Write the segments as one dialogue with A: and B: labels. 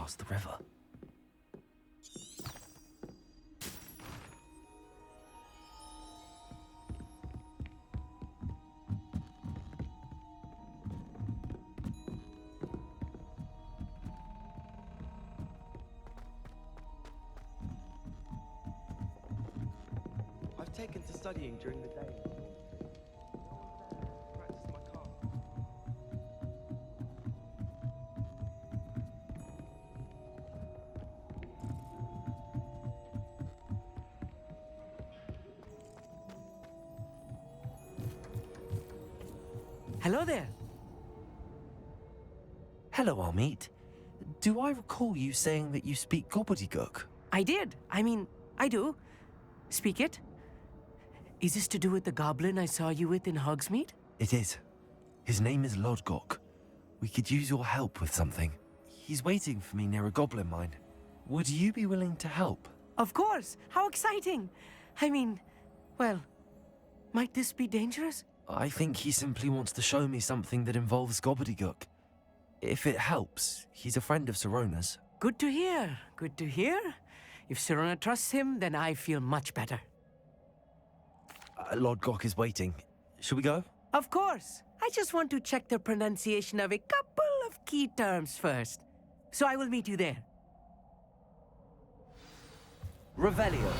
A: across the river.
B: I've taken to studying during the day. Practice my car.
C: Hello there.
A: Hello, Hmmm. Do I recall you saying that you speak Gobbledegook?
C: I did. I do. Speak it. Is this to do with the goblin I saw you with in Hogsmeade?
A: It is. His name is Lodgok. We could use your help with something. He's waiting for me near a goblin mine. Would you be willing to help?
C: Of course. How exciting. Well, might this be dangerous?
A: I think he simply wants to show me something that involves Gobbledegook. If it helps, he's a friend of Sirona's.
C: Good to hear. Good to hear. If Sirona trusts him, then I feel much better.
A: Lodgok is waiting. Shall we go?
C: Of course. I just want to check the pronunciation of a couple of key terms first. So I will meet you there.
A: Revelio.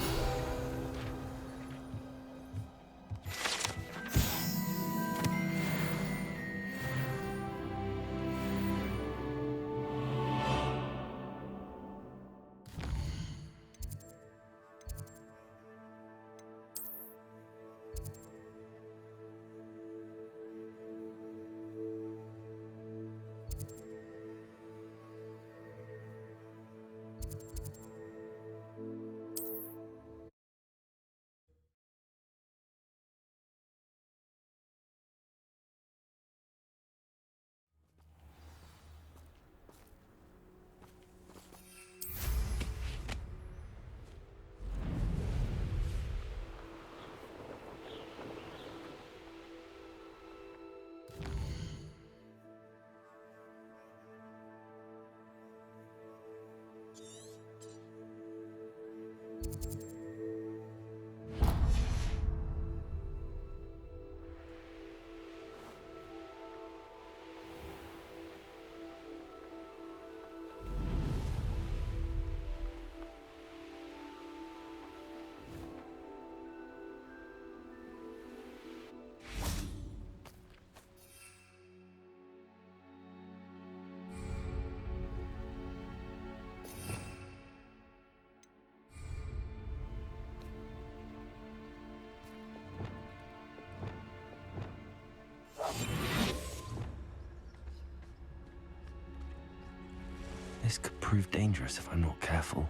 A: This could prove dangerous if I'm not careful.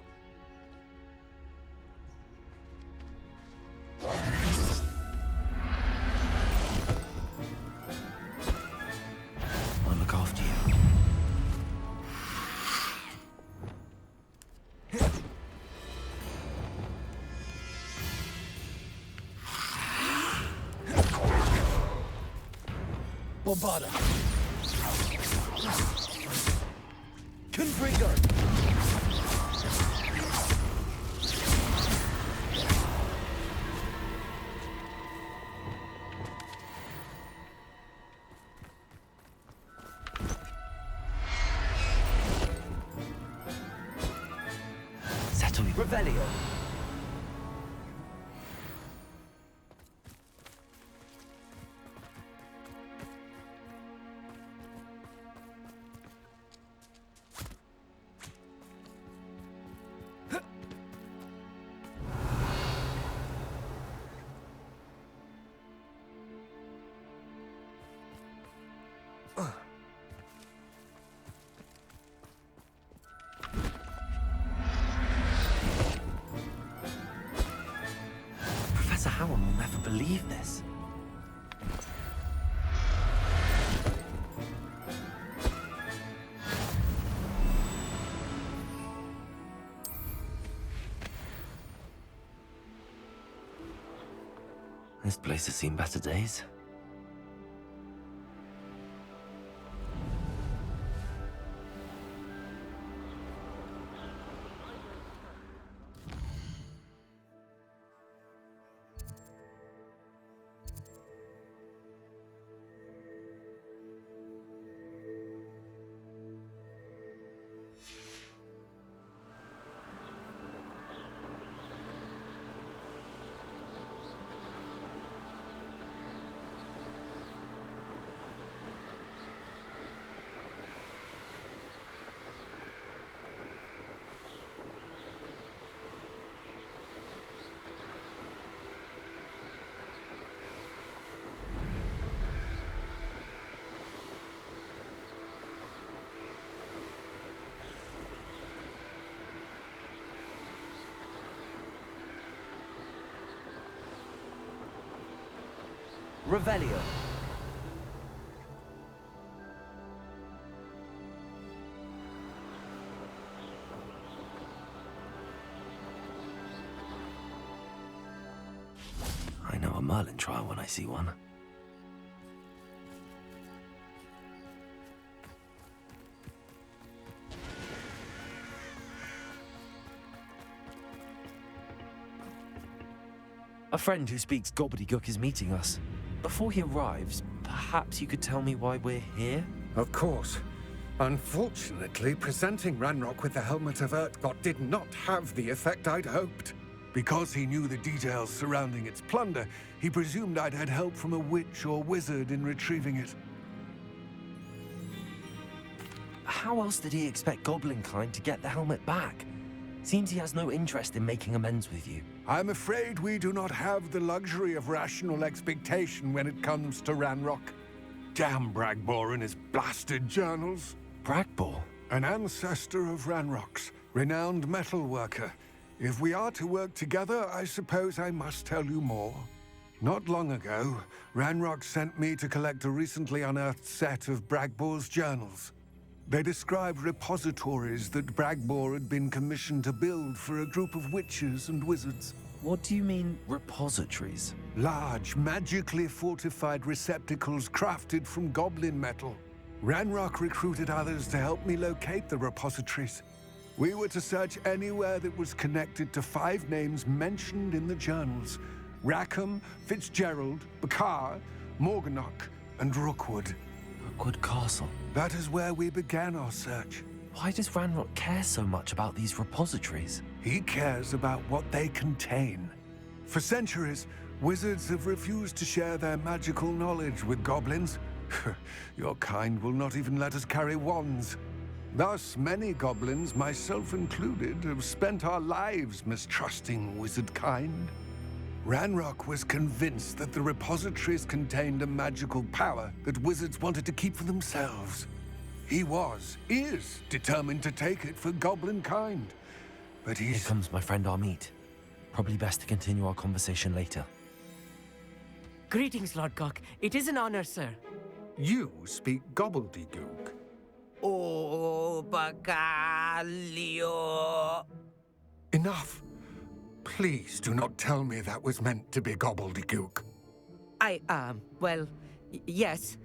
A: I'll look after you. Bombarda. Confringo. Settle you. Revelio. Professor Howard will never believe this. This place has seen better days. Revelio. I know a Merlin trial when I see one. A friend who speaks Gobbledegook is meeting us. Before he arrives, perhaps you could tell me why we're here?
D: Of course. Unfortunately, presenting Ranrock with the Helmet of Urtkot did not have the effect I'd hoped. Because he knew the details surrounding its plunder, he presumed I'd had help from a witch or wizard in retrieving it.
A: How else did he expect Goblinkind to get the helmet back? Seems he has no interest in making amends with you.
D: I'm afraid we do not have the luxury of rational expectation when it comes to Ranrock. Damn Bragbor and his blasted journals.
A: Bragbor?
D: An ancestor of Ranrock's, renowned metal worker. If we are to work together, I suppose I must tell you more. Not long ago, Ranrock sent me to collect a recently unearthed set of Bragbor's journals. They described repositories that Bragbor had been commissioned to build for a group of witches and wizards.
A: What do you mean, repositories?
D: Large, magically fortified receptacles crafted from goblin metal. Ranrock recruited others to help me locate the repositories. We were to search anywhere that was connected to 5 names mentioned in the journals: Rackham, Fitzgerald, Bakar, Morganach, and Rookwood.
A: Rookwood Castle.
D: That is where we began our search.
A: Why does Ranrock care so much about these repositories?
D: He cares about what they contain. For centuries, wizards have refused to share their magical knowledge with goblins. Your kind will not even let us carry wands. Thus, many goblins, myself included, have spent our lives mistrusting wizard kind. Ranrock was convinced that the repositories contained a magical power that wizards wanted to keep for themselves. He is determined to take it for goblin kind. But
A: Here comes my friend Amit. Probably best to continue our conversation later.
C: Greetings, Lodgok. It is an honor, sir.
D: You speak Gobbledegook.
C: Oh, Bagalio.
D: Enough. Please do not tell me that was meant to be Gobbledegook.
C: Yes.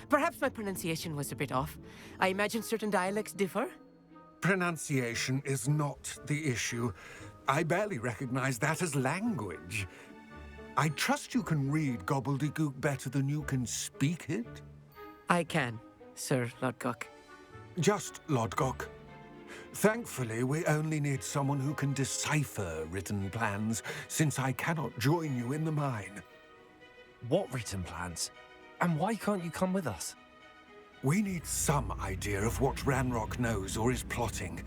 C: Perhaps my pronunciation was a bit off. I imagine certain dialects differ.
D: Pronunciation is not the issue. I barely recognize that as language. I trust you can read Gobbledegook better than you can speak it?
C: I can, Sir Lodgok.
D: Just Lodgok. Thankfully, we only need someone who can decipher written plans, since I cannot join you in the mine.
A: What written plans? And why can't you come with us?
D: We need some idea of what Ranrock knows or is plotting.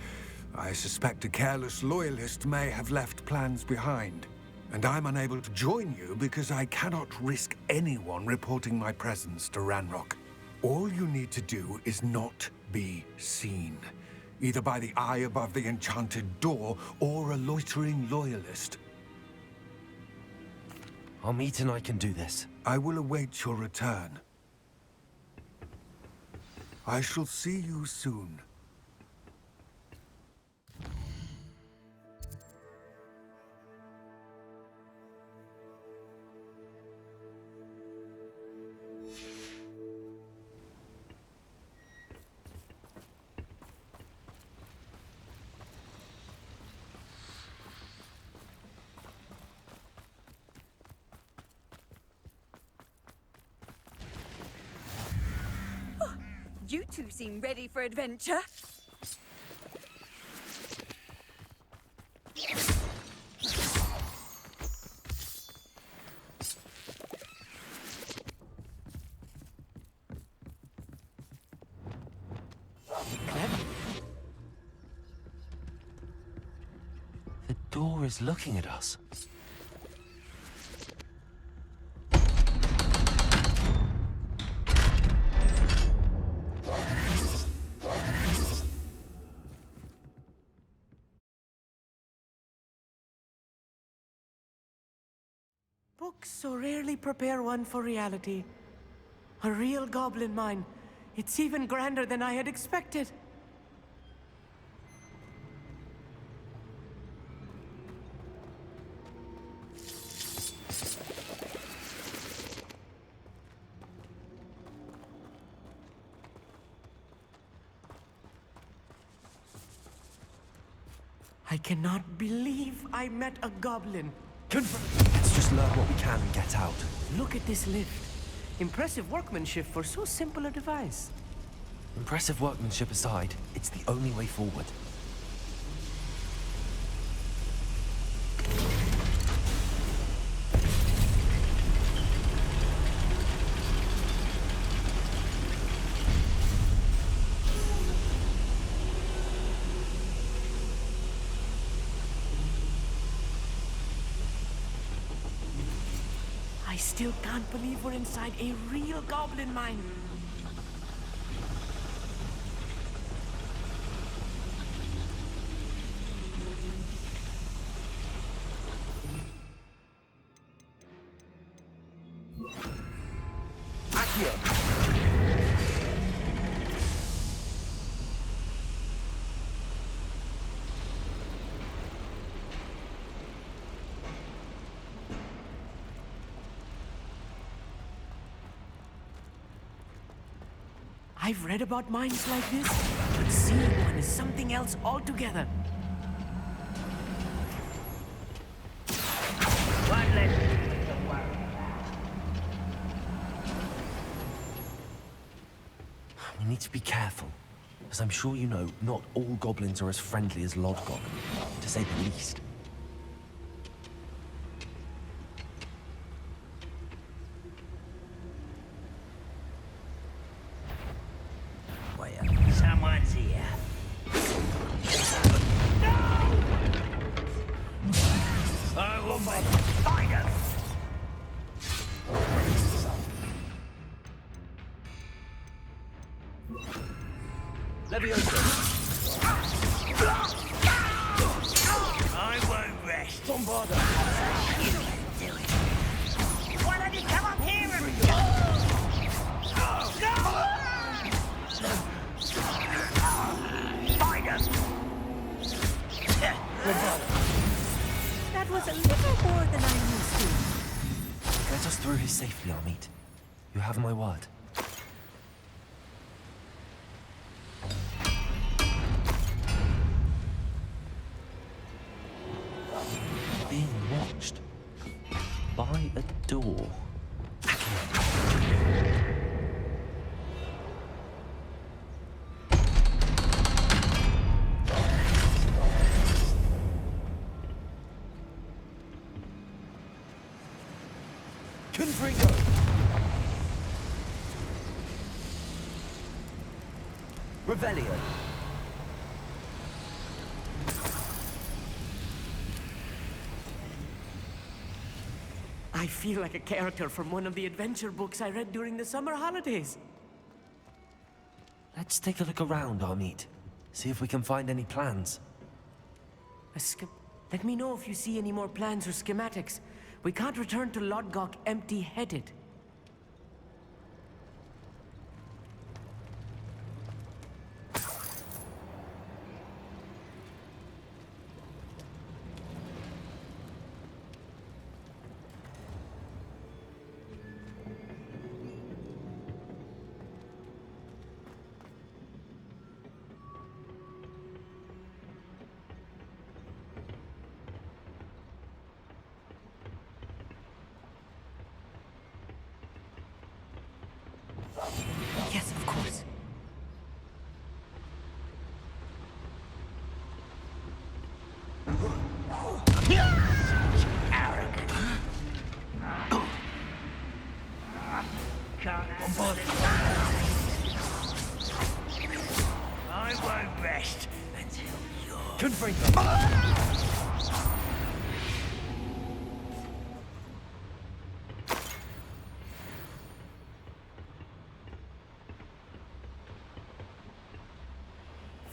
D: I suspect a careless loyalist may have left plans behind. And I'm unable to join you because I cannot risk anyone reporting my presence to Ranrock. All you need to do is not be seen, either by the eye above the enchanted door or a loitering loyalist.
A: Amit and I can do this.
D: I will await your return. I shall see you soon.
E: You two seem ready for adventure.
C: Clever.
A: The door is looking at us.
C: Books so rarely prepare one for reality. A real goblin mine. It's even grander than I had expected. I cannot believe I met a goblin.
A: Let's just learn what we can and get out.
C: Look at this lift. Impressive workmanship for so simple a device.
A: Impressive workmanship aside, it's the only way forward.
C: I still can't believe we're inside a real goblin mine. I've read about mines like this, but seeing one is something else altogether.
F: One less thing to worry
A: We need to be careful. As I'm sure you know, not all goblins are as friendly as Lodgok, to say the least.
F: Someone's here. I will find him. I won't rest. You can do it. Why don't you come up here and find him.
E: That was a little more than I'm used to.
A: Get us through here safely, Amit. You have my word. Being watched by a door.
B: Revelio.
C: I feel like a character from one of the adventure books I read during the summer holidays.
A: Let's take a look around, Amit. See if we can find any plans.
C: Let me know if you see any more plans or schematics. We can't return to Lodgok empty-headed. Yes, of course.
F: Arrogant. Can't handle it. I won't rest until you're...
A: Confringo!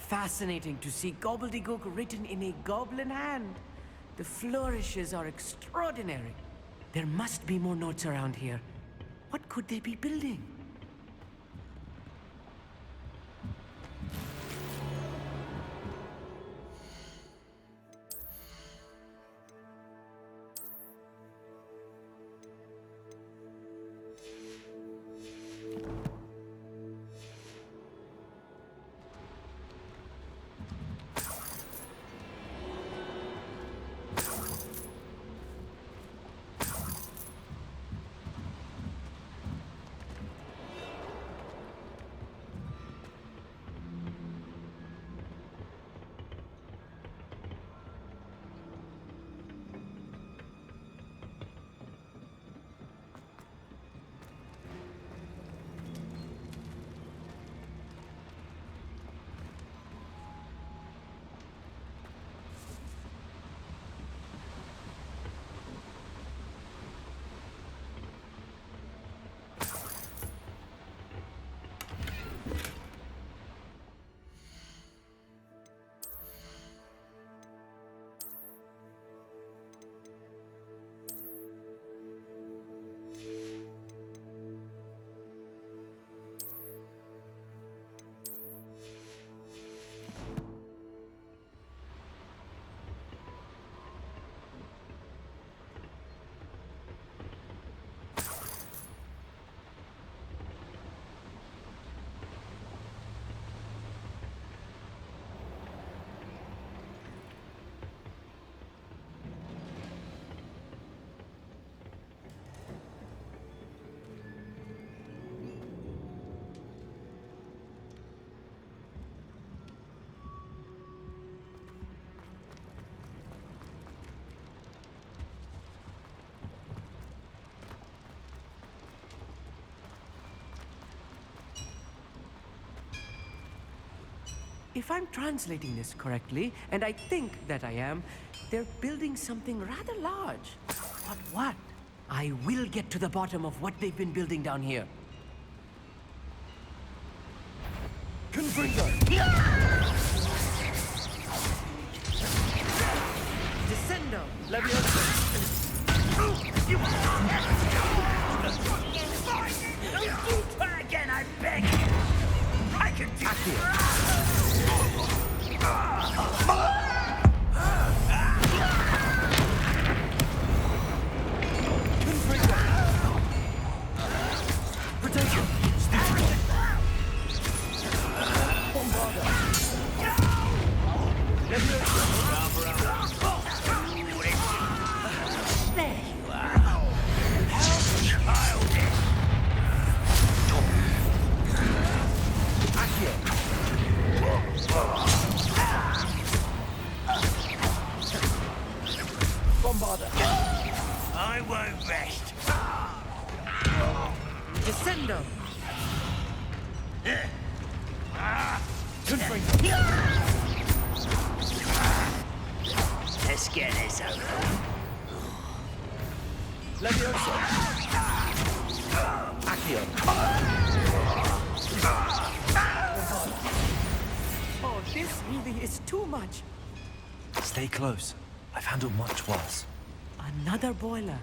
C: Fascinating to see Gobbledegook written in a goblin hand. The flourishes are extraordinary. There must be more notes around here. What could they be building? If I'm translating this correctly, and I think that I am, they're building something rather large. But what? I will get to the bottom of what they've been building down here.
D: Confringo!
C: Descendo!
F: Don't do that again, I beg! I can do I won't rest.
C: Descendo!
F: Let's get this over.
C: Oh, this really is too much.
A: Stay close. I've handled much worse.
C: Another boiler.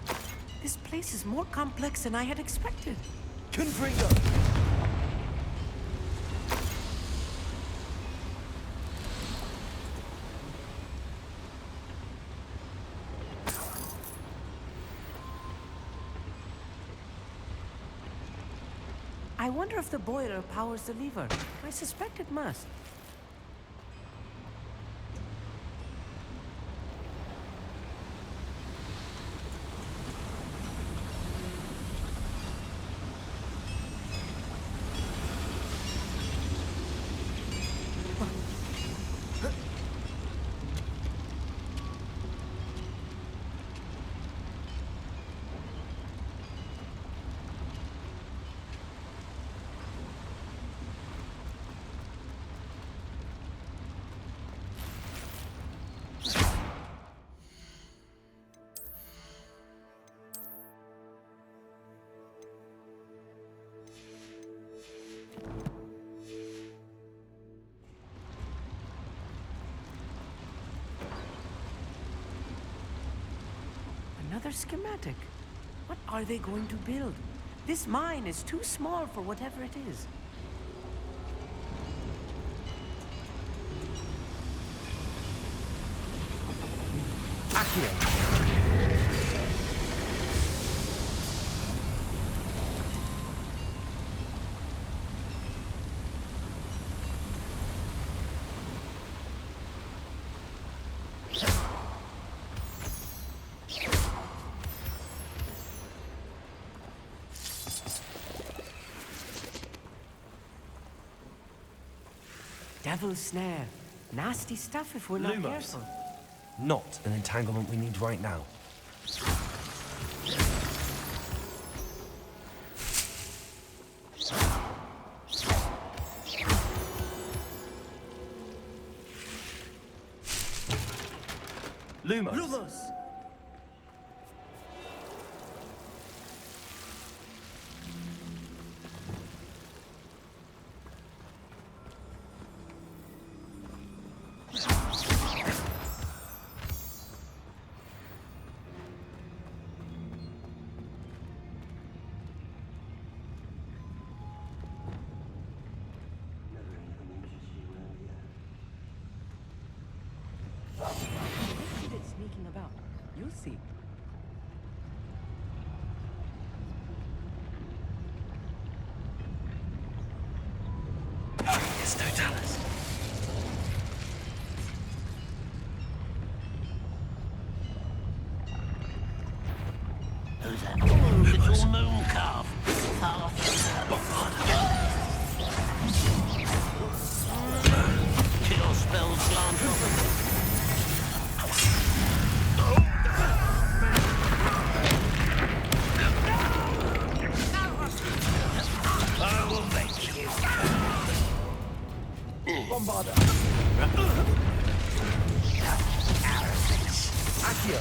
C: This place is more complex than I had expected.
A: Confringo!
C: I wonder if the boiler powers the lever. I suspect it must. Another schematic. are they going to build? This mine is too small for whatever it is.
A: Accio!
C: Devil's snare. Nasty stuff if we're not
A: Lumos.
C: careful.
A: Not an entanglement we need right now. Lumos.
C: Lumos! Sneaking about. You'll see.
A: It's Totalis.
F: Who's that? Little moon calf. Kill spell slant. I will make you.
A: Bombarda. Accio.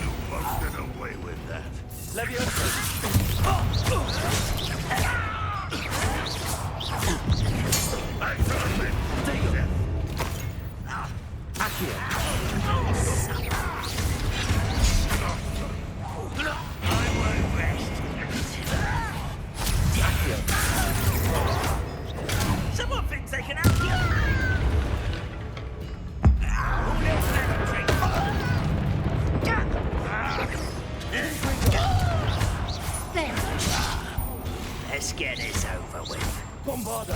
F: You won't get away with that. Someone thinks they can help you. Let's get this over with.
A: Bombarda.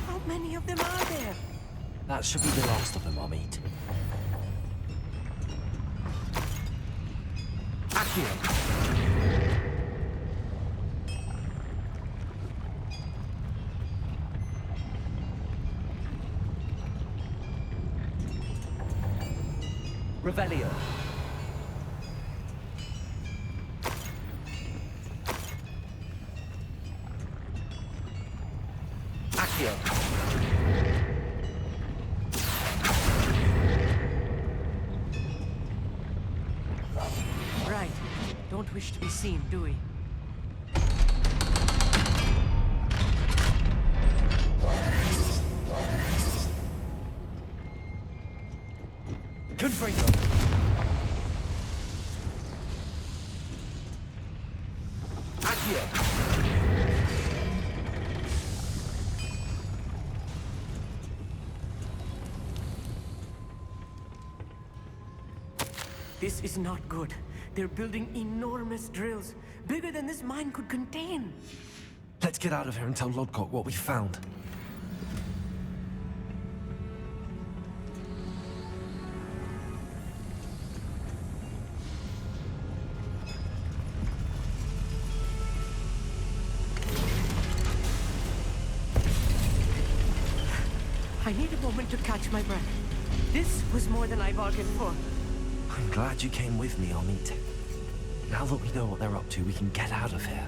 C: How many of them are there?
A: That should be the last of them I'll meet. Accio. Revelio. Accio.
C: Right. Don't wish to be seen, do we?
A: Confringo. Accio.
C: This is not good. They're building enormous drills, bigger than this mine could contain.
A: Let's get out of here and tell Lodgok what we found.
C: I need a moment to catch my breath. This was more than I bargained for.
A: I'm glad you came with me, Amit. Now that we know what they're up to, we can get out of here.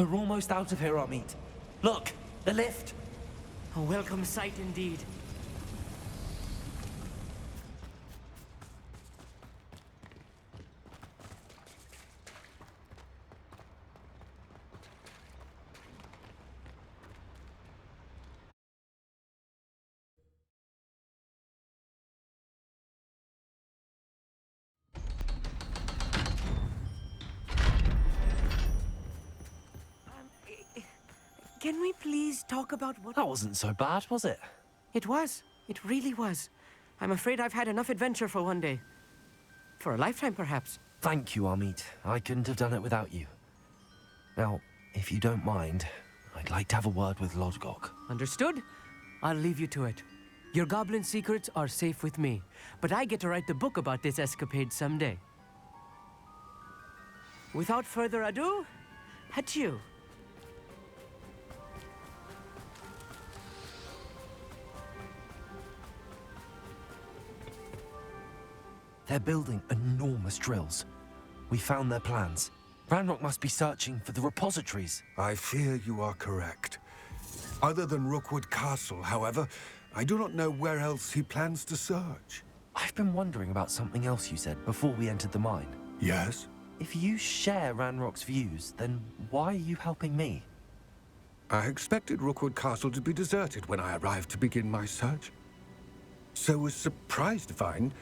A: We're almost out of here, Amit. Look, the lift.
C: A welcome sight indeed. Can we please talk about what...
A: That wasn't so bad, was it?
C: It was. It really was. I'm afraid I've had enough adventure for one day. For a lifetime, perhaps.
A: Thank you, Amit. I couldn't have done it without you. Now, if you don't mind, I'd like to have a word with Lodgok.
C: Understood? I'll leave you to it. Your goblin secrets are safe with me, but I get to write the book about this escapade someday. Without further ado, adieu.
A: They're building enormous drills. We found their plans. Ranrock must be searching for the repositories.
D: I fear you are correct. Other than Rookwood Castle, however, I do not know where else he plans to search.
A: I've been wondering about something else you said before we entered the mine.
D: Yes?
A: If you share Ranrock's views, then why are you helping me?
D: I expected Rookwood Castle to be deserted when I arrived to begin my search. So was surprised to find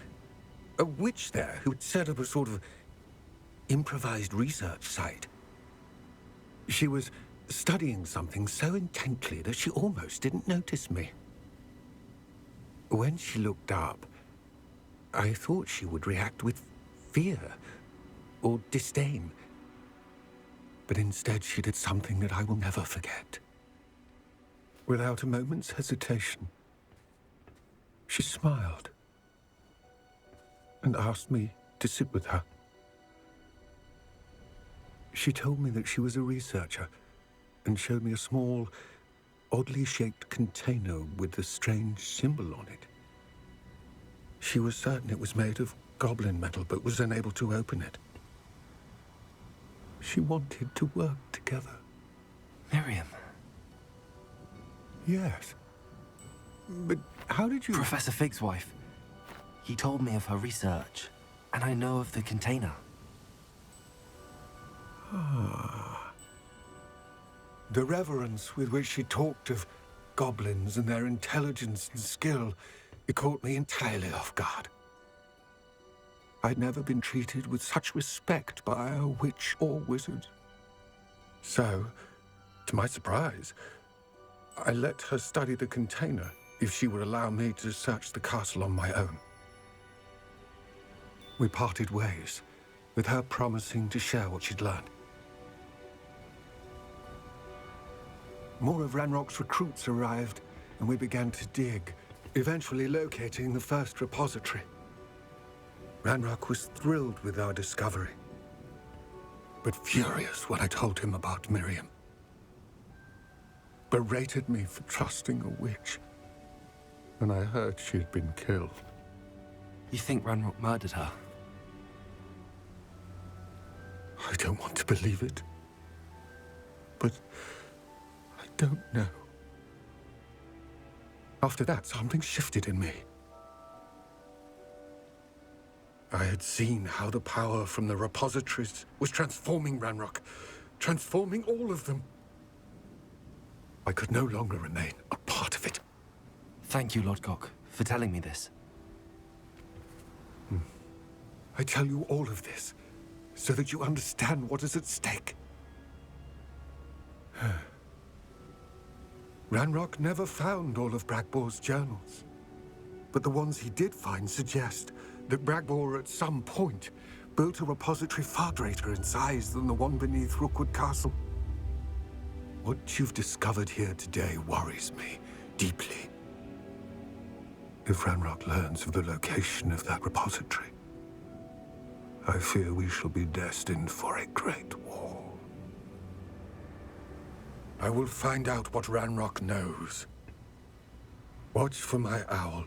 D: a witch there who had set up a sort of improvised research site. She was studying something so intently that she almost didn't notice me. When she looked up, I thought she would react with fear or disdain. But instead she did something that I will never forget. Without a moment's hesitation, she smiled and asked me to sit with her. She told me that she was a researcher and showed me a small, oddly shaped container with a strange symbol on it. She was certain it was made of goblin metal, but was unable to open it. She wanted to work together.
A: Miriam.
D: Yes. But how did you...
A: Professor Fig's wife. He told me of her research, and I know of the container.
D: The reverence with which she talked of goblins and their intelligence and skill, it caught me entirely off guard. I'd never been treated with such respect by a witch or wizard. So, to my surprise, I let her study the container if she would allow me to search the castle on my own. We parted ways, with her promising to share what she'd learned. More of Ranrock's recruits arrived, and we began to dig, eventually locating the first repository. Ranrock was thrilled with our discovery, but furious when I told him about Miriam. Berated me for trusting a witch when I heard she had been killed.
A: You think Ranrock murdered her?
D: I don't want to believe it, but I don't know. After that, something shifted in me. I had seen how the power from the repositories was transforming Ranrock, transforming all of them. I could no longer remain a part of it.
A: Thank you, Lodgok, for telling me this.
D: I tell you all of this so that you understand what is at stake. Ranrock never found all of Bragbor's journals, but the ones he did find suggest that Bragbor at some point built a repository far greater in size than the one beneath Rookwood Castle. What you've discovered here today worries me deeply. If Ranrock learns of the location of that repository, I fear we shall be destined for a great war. I will find out what Ranrock knows. Watch for my owl